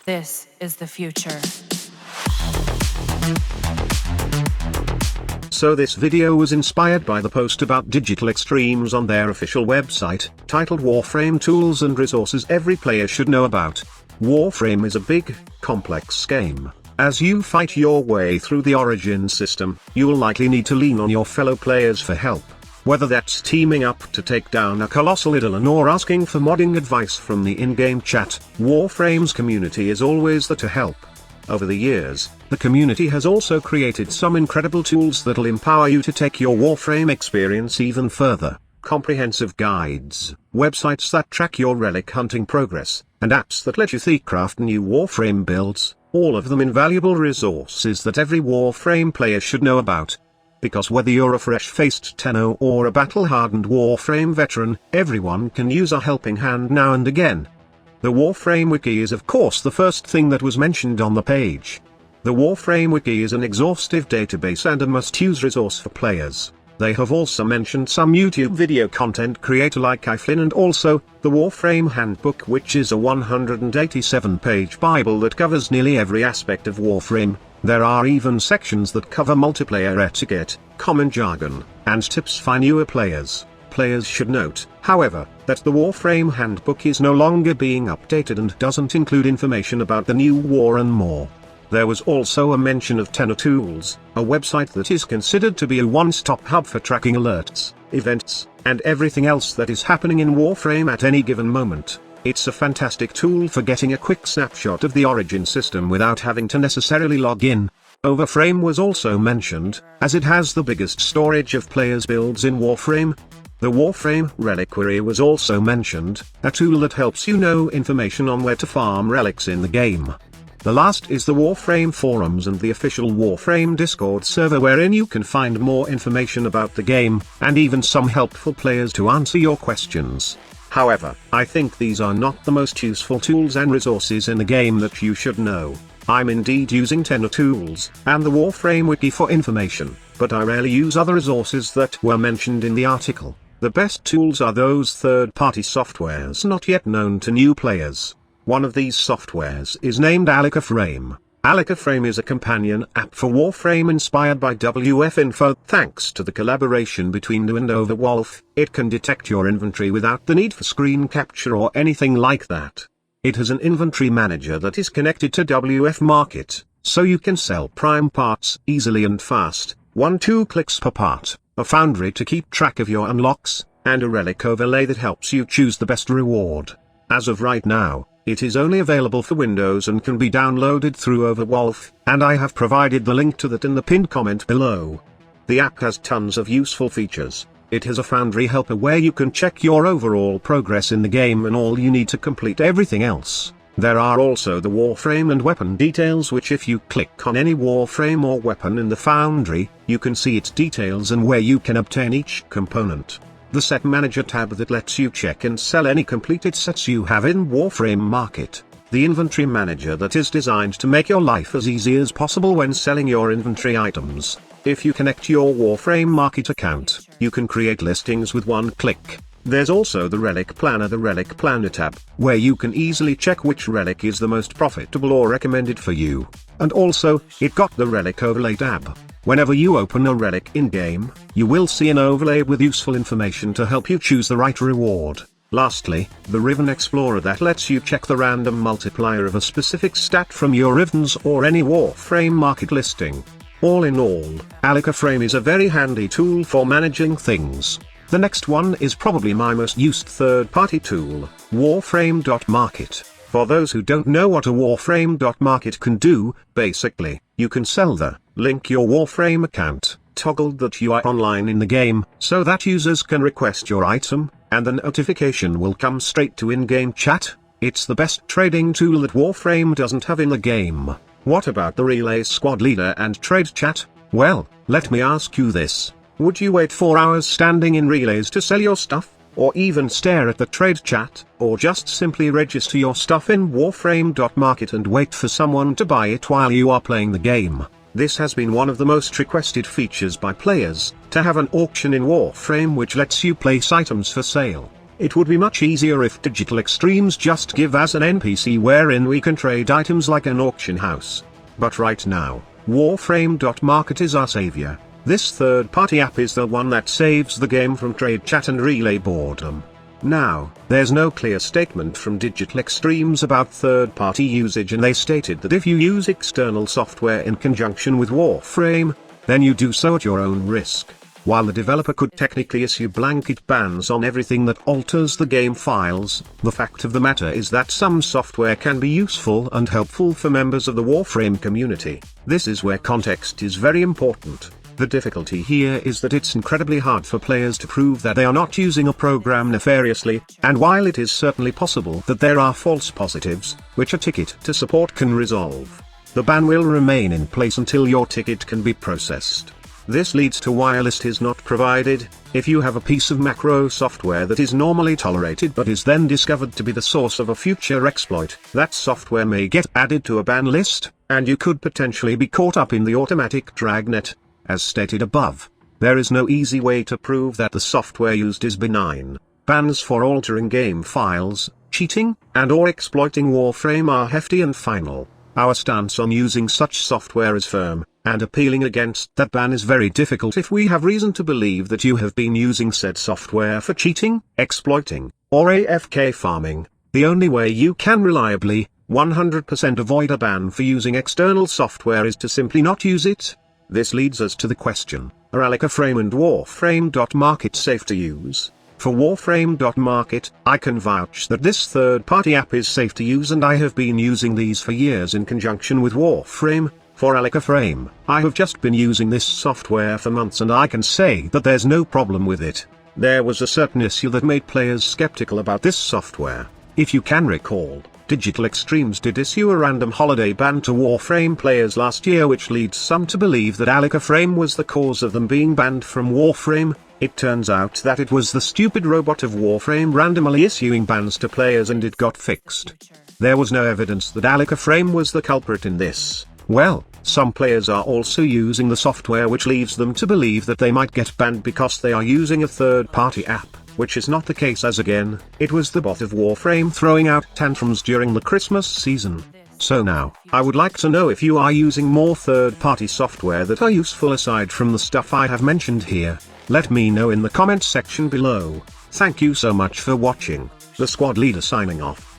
This is the future. So this video was inspired by the post about digital extremes on their official website, titled Warframe Tools and Resources Every Player Should Know About. Warframe is a big, complex game. As you fight your way through the origin system, you will likely need to lean on your fellow players for help. Whether that's teaming up to take down a colossal Eidolon or asking for modding advice from the in-game chat, Warframe's community is always there to help. Over the years, the community has also created some incredible tools that'll empower you to take your Warframe experience even further. Comprehensive guides, websites that track your relic hunting progress, and apps that let you craft new Warframe builds, all of them invaluable resources that every Warframe player should know about. Because whether you're a fresh-faced Tenno or a battle-hardened Warframe veteran, everyone can use a helping hand now and again. The Warframe Wiki is of course the first thing that was mentioned on the page. The Warframe Wiki is an exhaustive database and a must-use resource for players. They have also mentioned some YouTube video content creator like iFlynn and also, the Warframe Handbook, which is a 187-page Bible that covers nearly every aspect of Warframe. There are even sections that cover multiplayer etiquette, common jargon, and tips for newer players. Players should note, however, that the Warframe Handbook is no longer being updated and doesn't include information about the new war and more. There was also a mention of Tenno Tools, a website that is considered to be a one-stop hub for tracking alerts, events, and everything else that is happening in Warframe at any given moment. It's a fantastic tool for getting a quick snapshot of the origin system without having to necessarily log in. Warframe was also mentioned, as it has the biggest storage of players' builds in Warframe. The Warframe Reliquary was also mentioned, a tool that helps you know information on where to farm relics in the game. The last is the Warframe forums and the official Warframe Discord server, wherein you can find more information about the game, and even some helpful players to answer your questions. However, I think these are not the most useful tools and resources in the game that you should know. I'm indeed using Tenno Tools and the Warframe Wiki for information, but I rarely use other resources that were mentioned in the article. The best tools are those third-party softwares not yet known to new players. One of these softwares is named Warframe. Warframe is a companion app for Warframe inspired by WF Info. Thanks to the collaboration between Du and Overwolf, it can detect your inventory without the need for screen capture or anything like that. It has an inventory manager that is connected to WF Market, so you can sell prime parts easily and fast, 1-2 clicks per part, a foundry to keep track of your unlocks, and a relic overlay that helps you choose the best reward. As of right now, it is only available for Windows and can be downloaded through Overwolf, and I have provided the link to that in the pinned comment below. The app has tons of useful features. It has a Foundry helper where you can check your overall progress in the game and all you need to complete everything else. There are also the Warframe and weapon details, which if you click on any Warframe or weapon in the Foundry, you can see its details and where you can obtain each component. The Set Manager tab that lets you check and sell any completed sets you have in Warframe Market. The Inventory Manager that is designed to make your life as easy as possible when selling your inventory items. If you connect your Warframe Market account, you can create listings with one click. There's also the Relic Planner tab, where you can easily check which relic is the most profitable or recommended for you. And also, it got the Relic Overlay tab. Whenever you open a relic in-game, you will see an overlay with useful information to help you choose the right reward. Lastly, the Riven Explorer that lets you check the random multiplier of a specific stat from your Rivens or any Warframe Market listing. All in all, Warframe is a very handy tool for managing things. The next one is probably my most used third-party tool, Warframe.market. For those who don't know what a Warframe.market can do, basically, you can sell the link your Warframe account, toggled that you are online in the game, so that users can request your item, and the notification will come straight to in-game chat. It's the best trading tool that Warframe doesn't have in the game. What about the Relay Squad Leader and Trade Chat? Well, let me ask you this. Would you wait 4 hours standing in relays to sell your stuff? Or even stare at the trade chat, or just simply register your stuff in Warframe.market and wait for someone to buy it while you are playing the game? This has been one of the most requested features by players, to have an auction in Warframe which lets you place items for sale. It would be much easier if Digital Extremes just give us an NPC wherein we can trade items like an auction house. But right now, Warframe.market is our savior. This third-party app is the one that saves the game from trade chat and relay boredom. Now, there's no clear statement from Digital Extremes about third-party usage, and they stated that if you use external software in conjunction with Warframe, then you do so at your own risk. While the developer could technically issue blanket bans on everything that alters the game files, the fact of the matter is that some software can be useful and helpful for members of the Warframe community. This is where context is very important. The difficulty here is that it's incredibly hard for players to prove that they are not using a program nefariously, and while it is certainly possible that there are false positives, which a ticket to support can resolve, the ban will remain in place until your ticket can be processed. This leads to why a list is not provided. If you have a piece of macro software that is normally tolerated but is then discovered to be the source of a future exploit, that software may get added to a ban list, and you could potentially be caught up in the automatic dragnet. As stated above, there is no easy way to prove that the software used is benign. Bans for altering game files, cheating, and/or exploiting Warframe are hefty and final. Our stance on using such software is firm, and appealing against that ban is very difficult if we have reason to believe that you have been using said software for cheating, exploiting, or AFK farming. The only way you can reliably, 100% avoid a ban for using external software is to simply not use it. This leads us to the question, are Alicaframe and Warframe.market safe to use? For Warframe.market, I can vouch that this third-party app is safe to use, and I have been using these for years in conjunction with Warframe. For Alicaframe, I have just been using this software for months, and I can say that there's no problem with it. There was a certain issue that made players skeptical about this software. If you can recall, Digital Extremes did issue a random holiday ban to Warframe players last year, which leads some to believe that Alicaframe was the cause of them being banned from Warframe. It turns out that it was the stupid robot of Warframe randomly issuing bans to players, and it got fixed. There was no evidence that Alicaframe was the culprit in this. Well, some players are also using the software, which leads them to believe that they might get banned because they are using a third-party app, which is not the case, as again, it was the bot of Warframe throwing out tantrums during the Christmas season. So now, I would like to know if you are using more third-party software that are useful aside from the stuff I have mentioned here. Let me know in the comments section below. Thank you so much for watching. The squad leader signing off.